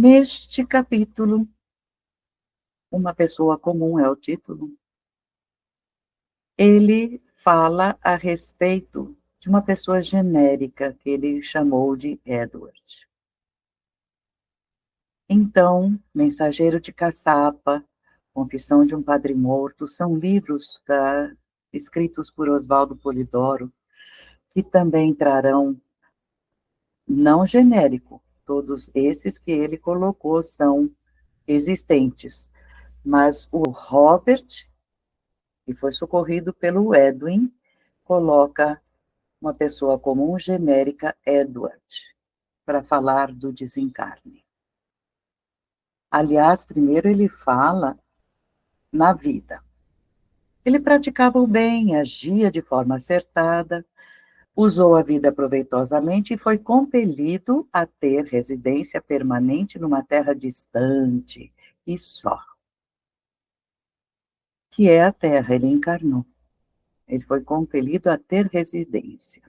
Neste capítulo, Uma Pessoa Comum é o título, ele fala a respeito de uma pessoa genérica que ele chamou de Edward. Então, Mensageiro de Caçapa, Confissão de um Padre Morto, são livros escritos por Oswaldo Polidoro, que também trarão, não genérico, todos esses que ele colocou são existentes, mas o Robert, que foi socorrido pelo Edwin, coloca uma pessoa comum genérica, Edward, para falar do desencarne. Aliás, primeiro ele fala na vida. Ele praticava o bem, agia de forma acertada, usou a vida proveitosamente e foi compelido a ter residência permanente numa terra distante e só, que é a terra. Ele encarnou. Ele foi compelido a ter residência.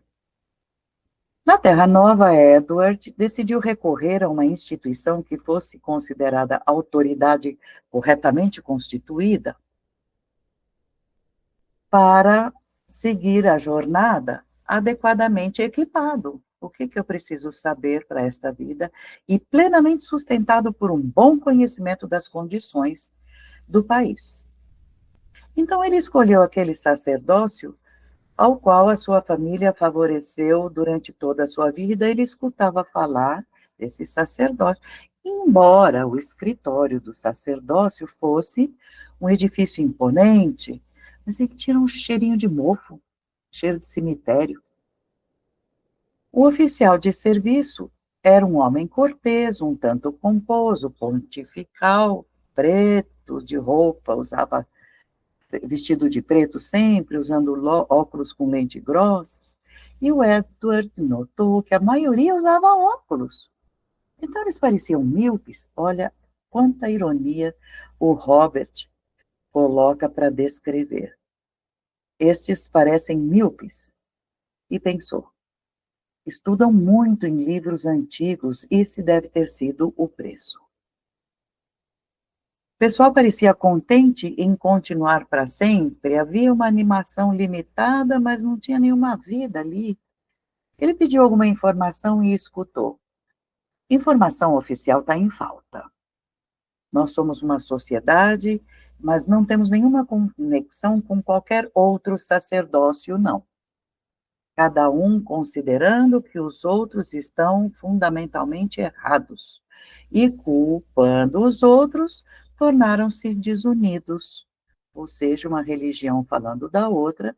Na Terra Nova, Edward decidiu recorrer a uma instituição que fosse considerada autoridade corretamente constituída para seguir a jornada adequadamente equipado. O que eu preciso saber para esta vida? E plenamente sustentado por um bom conhecimento das condições do país. Então, ele escolheu aquele sacerdócio ao qual a sua família favoreceu durante toda a sua vida. Ele escutava falar desse sacerdócio, embora o escritório do sacerdócio fosse um edifício imponente, mas ele tinha um cheirinho de mofo, cheiro de cemitério. O oficial de serviço era um homem cortês, um tanto pomposo, pontifical, preto de roupa, usava vestido de preto sempre, usando óculos com lente grossas, e o Edward notou que a maioria usava óculos. Então eles pareciam míopes. Olha quanta ironia o Robert coloca para descrever. Estes parecem míopes. E pensou, estudam muito em livros antigos, esse deve ter sido o preço. O pessoal parecia contente em continuar para sempre, havia uma animação limitada, mas não tinha nenhuma vida ali. Ele pediu alguma informação e escutou. Informação oficial está em falta. Nós somos uma sociedade, mas não temos nenhuma conexão com qualquer outro sacerdócio, não. Cada um considerando que os outros estão fundamentalmente errados e culpando os outros, tornaram-se desunidos, ou seja, uma religião falando da outra,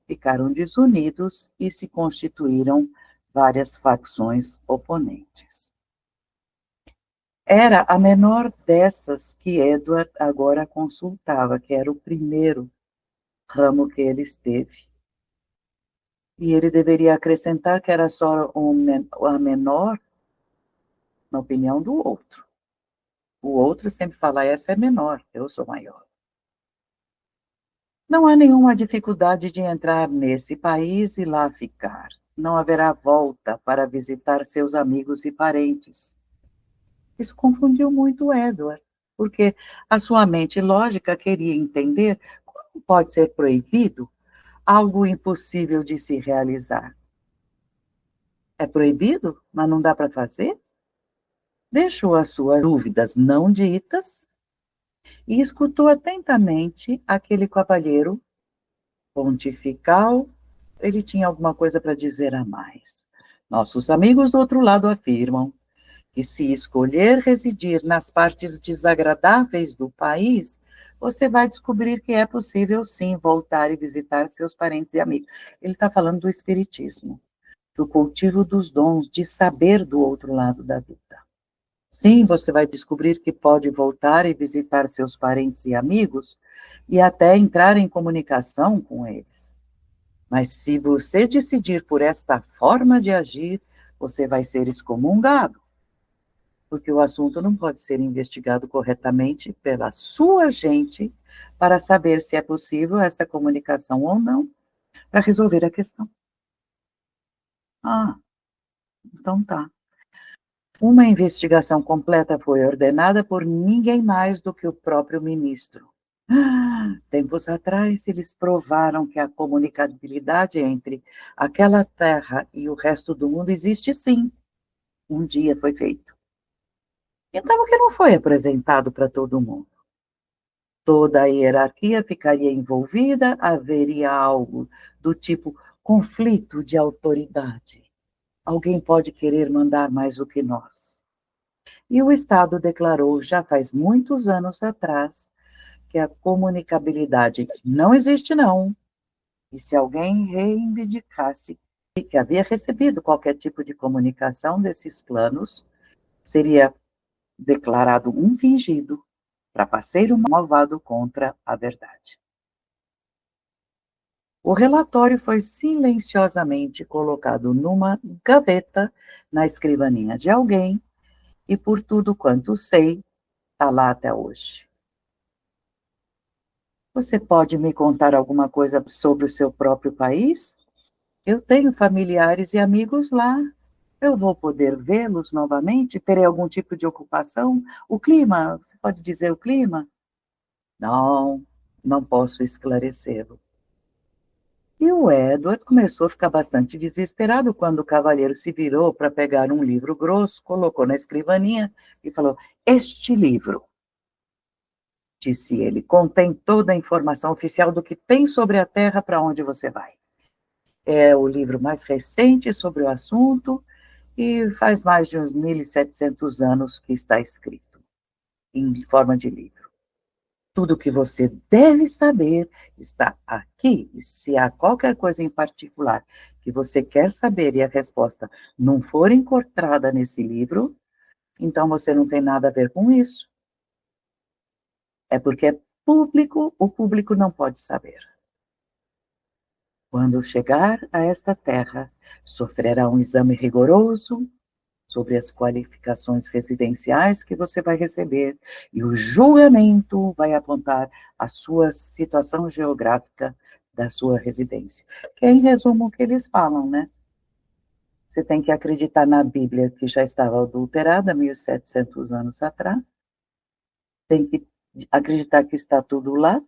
ficaram desunidos e se constituíram várias facções oponentes. Era a menor dessas que Edward agora consultava, que era o primeiro ramo que ele esteve. E ele deveria acrescentar que era só a menor na opinião do outro. O outro sempre fala, essa é menor, eu sou maior. Não há nenhuma dificuldade de entrar nesse país e lá ficar. Não haverá volta para visitar seus amigos e parentes. Isso confundiu muito Edward, porque a sua mente lógica queria entender como pode ser proibido algo impossível de se realizar. É proibido, mas não dá para fazer? Deixou as suas dúvidas não ditas e escutou atentamente aquele cavalheiro pontifical. Ele tinha alguma coisa para dizer a mais. Nossos amigos do outro lado afirmam que se escolher residir nas partes desagradáveis do país, você vai descobrir que é possível, sim, voltar e visitar seus parentes e amigos. Ele está falando do espiritismo, do cultivo dos dons, de saber do outro lado da vida. Sim, você vai descobrir que pode voltar e visitar seus parentes e amigos e até entrar em comunicação com eles. Mas se você decidir por esta forma de agir, você vai ser excomungado, porque o assunto não pode ser investigado corretamente pela sua gente para saber se é possível esta comunicação ou não, para resolver a questão. Ah, então tá. Uma investigação completa foi ordenada por ninguém mais do que o próprio ministro. Tempos atrás, eles provaram que a comunicabilidade entre aquela terra e o resto do mundo existe sim. Um dia foi feito. Então, o que não foi apresentado para todo mundo? Toda a hierarquia ficaria envolvida, haveria algo do tipo conflito de autoridade. Alguém pode querer mandar mais do que nós. E o Estado declarou, já faz muitos anos atrás, que a comunicabilidade não existe, não. E se alguém reivindicasse que havia recebido qualquer tipo de comunicação desses planos, seria declarado um fingido, trapaceiro malvado contra a verdade. O relatório foi silenciosamente colocado numa gaveta na escrivaninha de alguém e, por tudo quanto sei, está lá até hoje. Você pode me contar alguma coisa sobre o seu próprio país? Eu tenho familiares e amigos lá. Eu vou poder vê-los novamente? Terei algum tipo de ocupação? O clima, você pode dizer o clima? Não, não posso esclarecê-lo. E o Edward começou a ficar bastante desesperado quando o cavalheiro se virou para pegar um livro grosso, colocou na escrivaninha e falou: Este livro, disse ele, contém toda a informação oficial do que tem sobre a Terra para onde você vai. É o livro mais recente sobre o assunto e faz mais de uns 1.700 anos que está escrito, em forma de livro. Tudo o que você deve saber está aqui. E se há qualquer coisa em particular que você quer saber e a resposta não for encontrada nesse livro, então você não tem nada a ver com isso. É porque é público, o público não pode saber. Quando chegar a esta terra, sofrerá um exame rigoroso sobre as qualificações residenciais que você vai receber, e o julgamento vai apontar a sua situação geográfica da sua residência. Que é, em resumo, o que eles falam, né? Você tem que acreditar na Bíblia, que já estava adulterada 1.700 anos atrás, tem que acreditar que está tudo lá,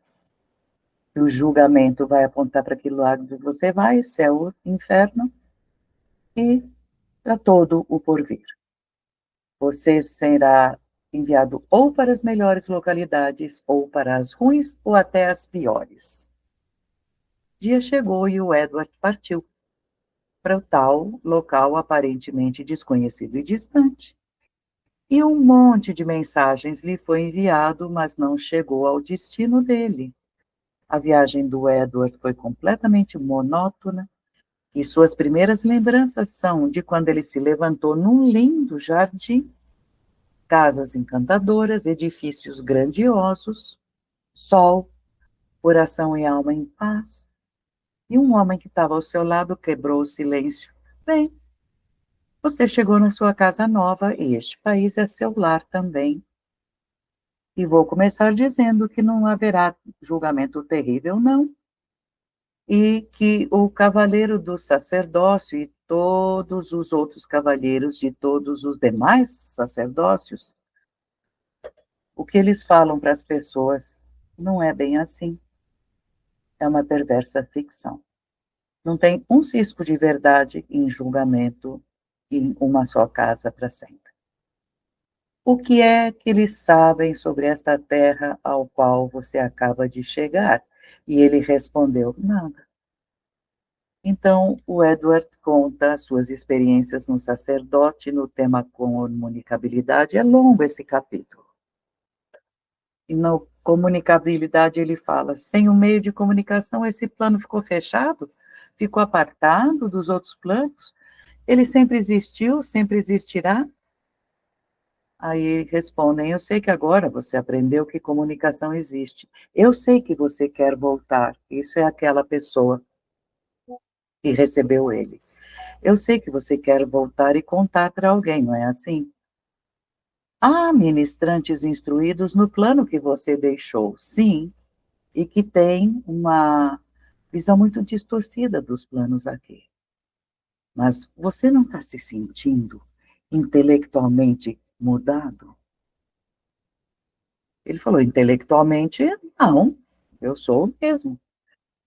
que o julgamento vai apontar para aquele lado que você vai, céu, inferno, e para todo o porvir. Você será enviado ou para as melhores localidades, ou para as ruins, ou até as piores. O dia chegou e o Edward partiu para o tal local aparentemente desconhecido e distante. E um monte de mensagens lhe foi enviado, mas não chegou ao destino dele. A viagem do Edward foi completamente monótona, e suas primeiras lembranças são de quando ele se levantou num lindo jardim, casas encantadoras, edifícios grandiosos, sol, coração e alma em paz. E um homem que estava ao seu lado quebrou o silêncio. Bem, você chegou na sua casa nova e este país é seu lar também. E vou começar dizendo que não haverá julgamento terrível, não. E que o cavaleiro do sacerdócio e todos os outros cavalheiros de todos os demais sacerdócios, o que eles falam para as pessoas não é bem assim. É uma perversa ficção. Não tem um cisco de verdade em julgamento em uma só casa para sempre. O que é que eles sabem sobre esta terra ao qual você acaba de chegar? E ele respondeu, nada. Então, o Edward conta suas experiências no sacerdote no tema comunicabilidade. É longo esse capítulo. E na comunicabilidade ele fala, sem o meio de comunicação, esse plano ficou fechado, ficou apartado dos outros planos, ele sempre existiu, sempre existirá. Aí respondem, eu sei que agora você aprendeu que comunicação existe, eu sei que você quer voltar, isso é aquela pessoa que recebeu ele. Eu sei que você quer voltar e contar para alguém, não é assim? Há ministrantes instruídos no plano que você deixou, sim, e que tem uma visão muito distorcida dos planos aqui. Mas você não está se sentindo intelectualmente mudado? Ele falou, intelectualmente, não, eu sou o mesmo.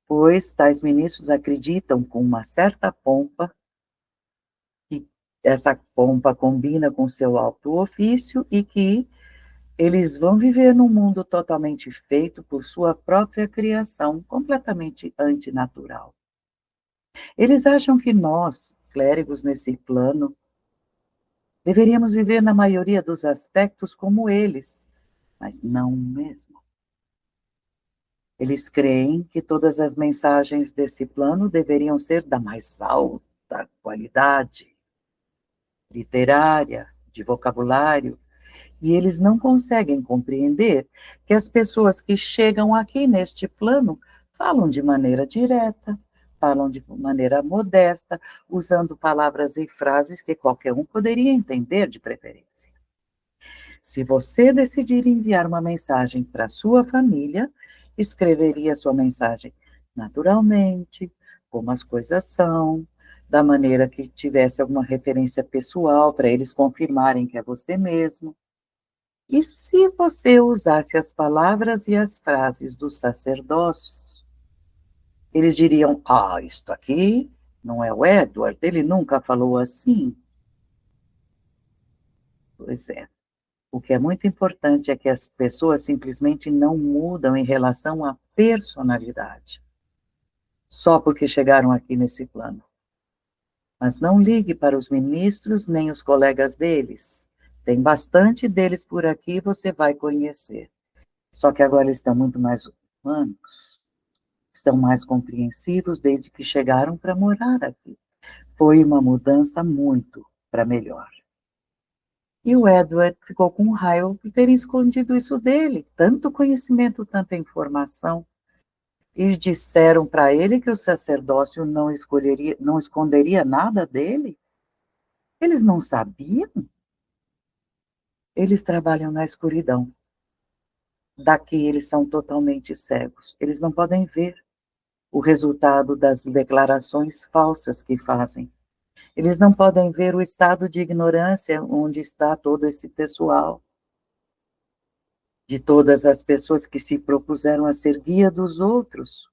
Pois tais ministros acreditam com uma certa pompa, que essa pompa combina com seu alto ofício e que eles vão viver num mundo totalmente feito por sua própria criação, completamente antinatural. Eles acham que nós, clérigos nesse plano, deveríamos viver na maioria dos aspectos como eles, mas não mesmo. Eles creem que todas as mensagens desse plano deveriam ser da mais alta qualidade literária, de vocabulário, e eles não conseguem compreender que as pessoas que chegam aqui neste plano falam de maneira direta, falam de maneira modesta, usando palavras e frases que qualquer um poderia entender de preferência. Se você decidir enviar uma mensagem para sua família, escreveria sua mensagem naturalmente, como as coisas são, da maneira que tivesse alguma referência pessoal para eles confirmarem que é você mesmo. E se você usasse as palavras e as frases dos sacerdócios, eles diriam, isto aqui não é o Edward, ele nunca falou assim. Pois é. O que é muito importante é que as pessoas simplesmente não mudam em relação à personalidade, só porque chegaram aqui nesse plano. Mas não ligue para os ministros nem os colegas deles. Tem bastante deles por aqui, você vai conhecer. Só que agora eles estão muito mais humanos, estão mais compreensivos desde que chegaram para morar aqui. Foi uma mudança muito para melhor. E o Edward ficou com raiva por ter escondido isso dele, tanto conhecimento, tanta informação. E disseram para ele que o sacerdócio não esconderia nada dele. Eles não sabiam. Eles trabalham na escuridão. Daqui eles são totalmente cegos. Eles não podem ver o resultado das declarações falsas que fazem. Eles não podem ver o estado de ignorância onde está todo esse pessoal, de todas as pessoas que se propuseram a ser guia dos outros,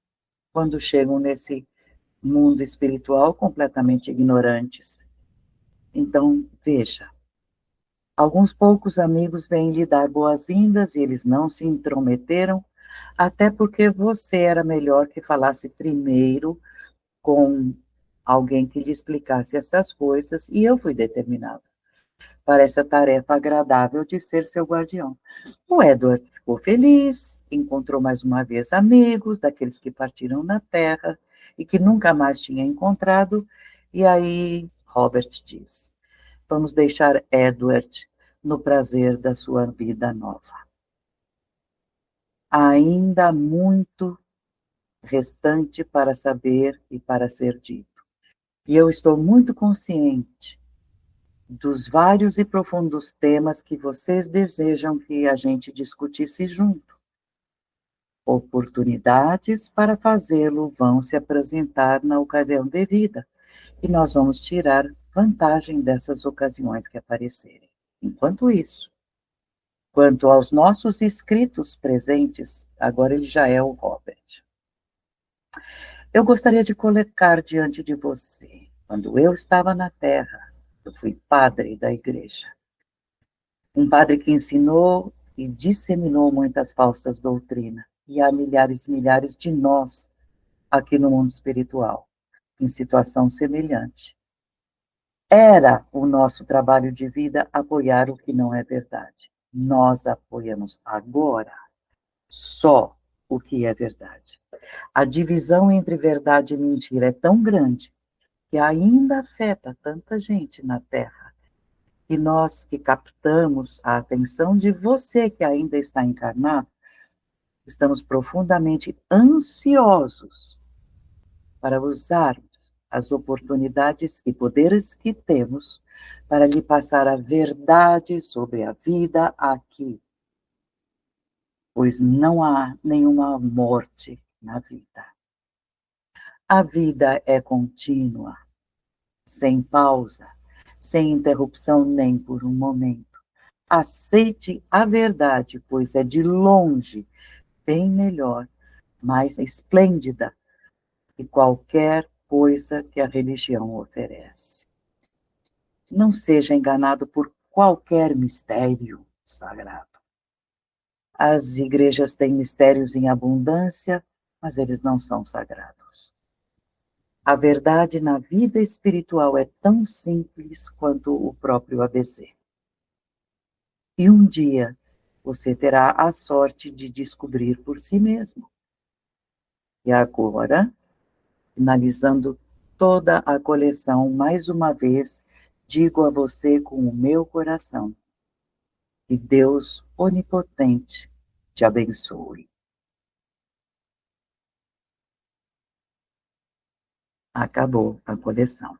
quando chegam nesse mundo espiritual completamente ignorantes. Então, veja, alguns poucos amigos vêm lhe dar boas-vindas e eles não se intrometeram, até porque você era melhor que falasse primeiro com alguém que lhe explicasse essas coisas, e eu fui determinada para essa tarefa agradável de ser seu guardião. O Edward ficou feliz, encontrou mais uma vez amigos, daqueles que partiram na terra e que nunca mais tinha encontrado, e aí Robert diz, vamos deixar Edward no prazer da sua vida nova. Ainda há muito restante para saber e para ser dito. E eu estou muito consciente dos vários e profundos temas que vocês desejam que a gente discutisse junto. Oportunidades para fazê-lo vão se apresentar na ocasião devida, e nós vamos tirar vantagem dessas ocasiões que aparecerem. Enquanto isso, quanto aos nossos inscritos presentes, agora ele já é o Robert. Eu gostaria de colocar diante de você, quando eu estava na Terra, eu fui padre da igreja. Um padre que ensinou e disseminou muitas falsas doutrinas. E há milhares e milhares de nós aqui no mundo espiritual, em situação semelhante. Era o nosso trabalho de vida apoiar o que não é verdade. Nós apoiamos agora só o que é verdade. A divisão entre verdade e mentira é tão grande que ainda afeta tanta gente na Terra. E nós que captamos a atenção de você que ainda está encarnado, estamos profundamente ansiosos para usarmos as oportunidades e poderes que temos para lhe passar a verdade sobre a vida aqui, pois não há nenhuma morte na vida. A vida é contínua, sem pausa. sem interrupção nem por um momento. Aceite a verdade, pois é de longe bem melhor, mais esplêndida que qualquer coisa que a religião oferece. Não seja enganado por qualquer mistério sagrado. As igrejas têm mistérios em abundância, mas eles não são sagrados. A verdade na vida espiritual é tão simples quanto o próprio ABC. E um dia você terá a sorte de descobrir por si mesmo. E agora, finalizando toda a coleção, mais uma vez, digo a você com o meu coração, que Deus onipotente te abençoe. Acabou a coleção.